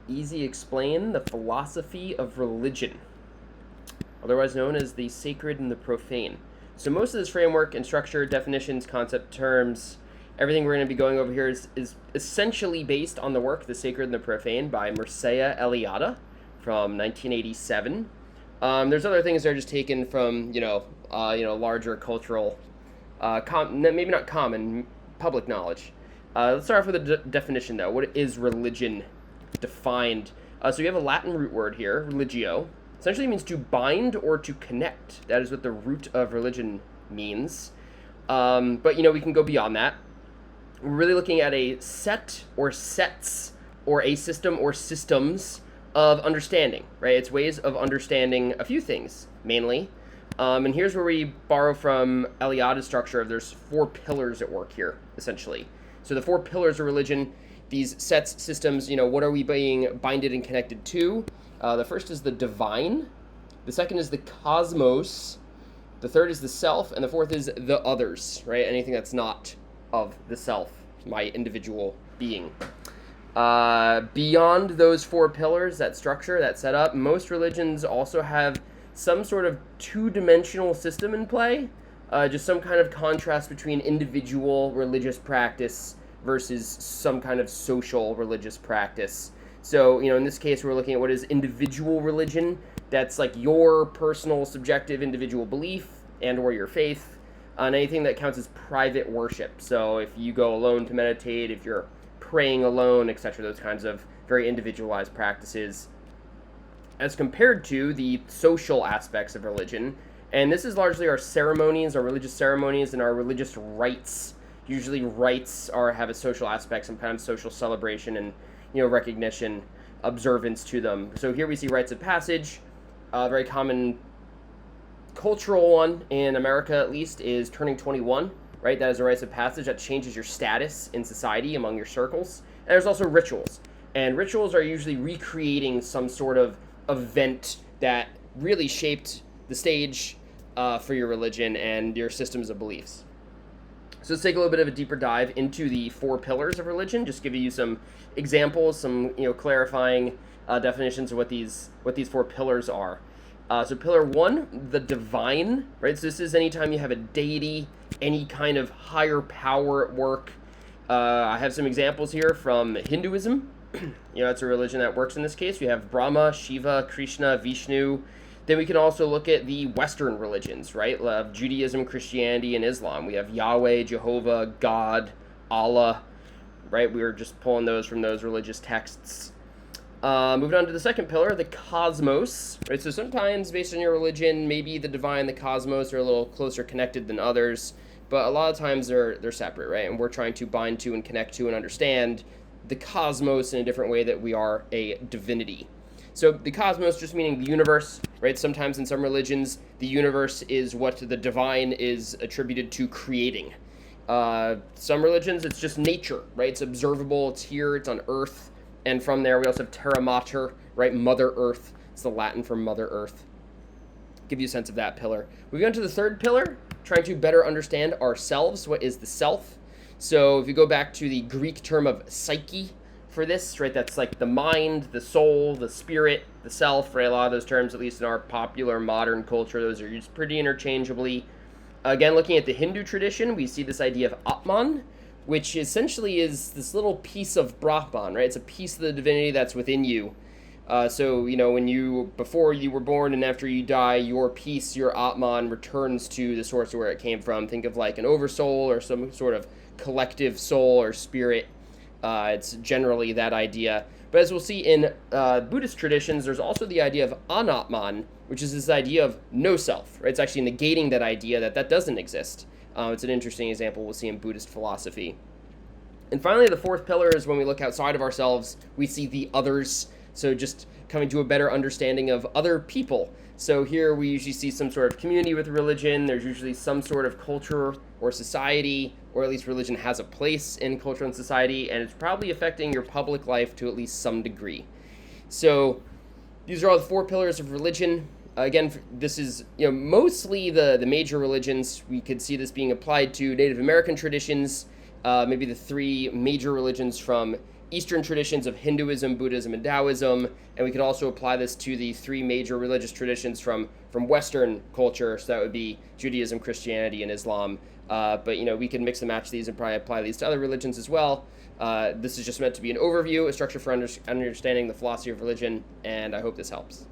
Easy Explain the Philosophy of Religion, otherwise known as the Sacred and the Profane. So most of this framework and structure, definitions, concept terms, everything we're going to be going over here is essentially based on the work The Sacred and the Profane by Mircea Eliade from 1987. There's other things that are just taken from larger cultural, maybe not common, public knowledge. Let's start off with a definition though. What is religion defined? So we have a Latin root word here, religio. Essentially means to bind or to connect. That is what the root of religion means. But we can go beyond that. We're really looking at a set or sets or a system or systems of understanding, right? It's ways of understanding a few things, mainly. And here's where we borrow from Eliade's structure of there's 4 pillars at work here, essentially. So the 4 pillars of religion, these sets, systems, what are we being binded and connected to? The first is the divine. The second is the cosmos. The third is the self. And the fourth is the others, right? Anything that's not of the self, my individual being. Beyond those 4 pillars, that structure, that setup, most religions also have some sort of 2-dimensional system in play. Just some kind of contrast between individual religious practice versus some kind of social religious practice. So, in this case, we're looking at what is individual religion. That's like your personal, subjective, individual belief and or your faith. And anything that counts as private worship. So if you go alone to meditate, if you're praying alone, etc., those kinds of very individualized practices. As compared to the social aspects of religion, and this is largely our ceremonies, our religious ceremonies, and our religious rites. Usually rites have a social aspect, some kind of social celebration and recognition, observance to them. So here we see rites of passage. A very common cultural one in America, at least, is turning 21, right? That is a rites of passage that changes your status in society among your circles. And there's also rituals. And rituals are usually recreating some sort of event that really shaped the stage for your religion and your systems of beliefs. So let's take a little bit of a deeper dive into the 4 pillars of religion. Just give you some examples, some clarifying definitions of what these 4 pillars are. So pillar 1, the divine, right? So this is anytime you have a deity, any kind of higher power at work. I have some examples here from Hinduism. It's a religion that works in this case. We have Brahma, Shiva, Krishna, Vishnu. Then we can also look at the Western religions, right? Judaism, Christianity, and Islam. We have Yahweh, Jehovah, God, Allah, right? We were just pulling those from those religious texts. Moving on to the second pillar, the cosmos, right? So sometimes based on your religion, maybe the divine, the cosmos are a little closer connected than others, but a lot of times they're separate, right? And we're trying to bind to and connect to and understand the cosmos in a different way that we are a divinity. So the cosmos just meaning the universe, right? Sometimes in some religions, the universe is what the divine is attributed to creating. Some religions, it's just nature, right? It's observable, it's here, it's on Earth. And from there, we also have Terra Mater, right? Mother Earth. It's the Latin for Mother Earth. Give you a sense of that pillar. Moving on to the third pillar, trying to better understand ourselves. What is the self? So if you go back to the Greek term of psyche for this, right? That's like the mind, the soul, the spirit, the self, right? A lot of those terms, at least in our popular modern culture, those are used pretty interchangeably. Again, looking at the Hindu tradition, we see this idea of Atman, which essentially is this little piece of Brahman, right? It's a piece of the divinity that's within you. So, before you were born and after you die, your piece, your Atman, returns to the source of where it came from. Think of like an oversoul or some sort of collective soul or spirit. It's generally that idea. But as we'll see in Buddhist traditions, there's also the idea of anatman, which is this idea of no self, right? It's actually negating that idea that doesn't exist. It's an interesting example we'll see in Buddhist philosophy. And finally, the fourth pillar is when we look outside of ourselves, we see the others. So just coming to a better understanding of other people. So here we usually see some sort of community with religion. There's usually some sort of culture or society, or at least religion has a place in culture and society, and it's probably affecting your public life to at least some degree. So these are all the 4 pillars of religion. Again, this is mostly the major religions. We could see this being applied to Native American traditions, maybe the 3 major religions from Eastern traditions of Hinduism, Buddhism, and Taoism, and we could also apply this to the three major religious traditions from Western culture, so that would be Judaism, Christianity, and Islam. But we can mix and match these and probably apply these to other religions as well. This is just meant to be an overview, a structure for understanding the philosophy of religion, and I hope this helps.